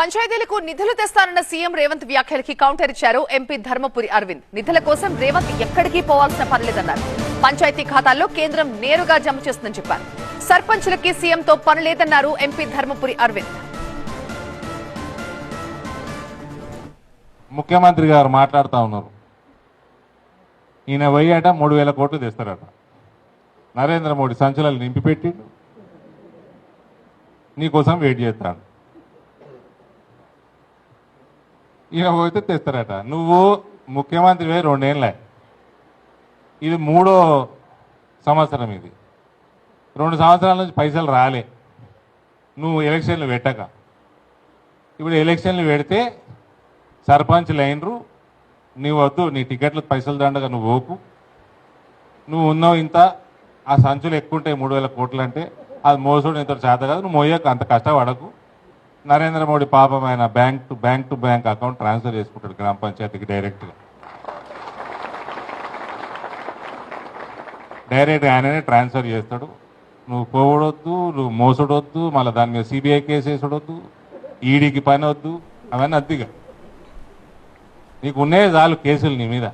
పంచాయతీలకు నిధులు తెస్తానన్న CM Revanth వ్యాఖ్యలకి counter ఇచ్చారు ఎంపీ ధర్మపురి అరవింద్. నిధుల కోసం రేవంత్ ఎక్కడికి పోవాల్సిన పనిలేదన్నారు. పంచాయతీ ఖాతాల్లో కేంద్రం నేరుగా జమ చేస్తుందని చెప్పారు. సర్పంచులకి సీఎంతో పని లేదన్నారు ఎంపీ ధర్మపురి అరవింద్. ముఖ్యమంత్రి గారు మాట్లాడుతూ ఉన్నారు. ఈయన పోయాట 3,000 కోట్లు తెస్తారట. నరేంద్ర మోడీ సంచులను నింపిపెట్టి నీకోసం వెయిట్ చేస్తాడు. ఈయన పోతే తెస్తారట. నువ్వు ముఖ్యమంత్రి 2 ఏళ్ళే, ఇది 3వ సంవత్సరం. ఇది 2 సంవత్సరాల నుంచి పైసలు రాలే. నువ్వు ఎలక్షన్లు పెట్టక, ఇప్పుడు ఎలక్షన్లు పెడితే సర్పంచ్లు అయినరు. నీవు వద్దు, నీ టికెట్లకు పైసలు దండగా నువ్వు పోకు. నువ్వు ఉన్నావు ఇంత, ఆ సంచులు ఎక్కువ ఉంటాయి 3,000 కోట్లు అంటే అది మోసుడు ఇంత చేత కాదు. నువ్వు మోయకు, అంత కష్టపడకు. నరేంద్ర మోడీ పాపం ఆయన bank to bank account transfer చేసుకుంటాడు గ్రామ పంచాయతీకి డైరెక్ట్గా ఆయననే ట్రాన్స్ఫర్ చేస్తాడు. నువ్వు పోవడొద్దు, నువ్వు మోసడొద్దు, మళ్ళీ దాని మీద సిబిఐ కేసు వేసడొద్దు, ఈడీకి పని వద్దు, అవన్నీ అద్దిగా. నీకు ఉన్నాయి చాలు కేసులు నీ మీద.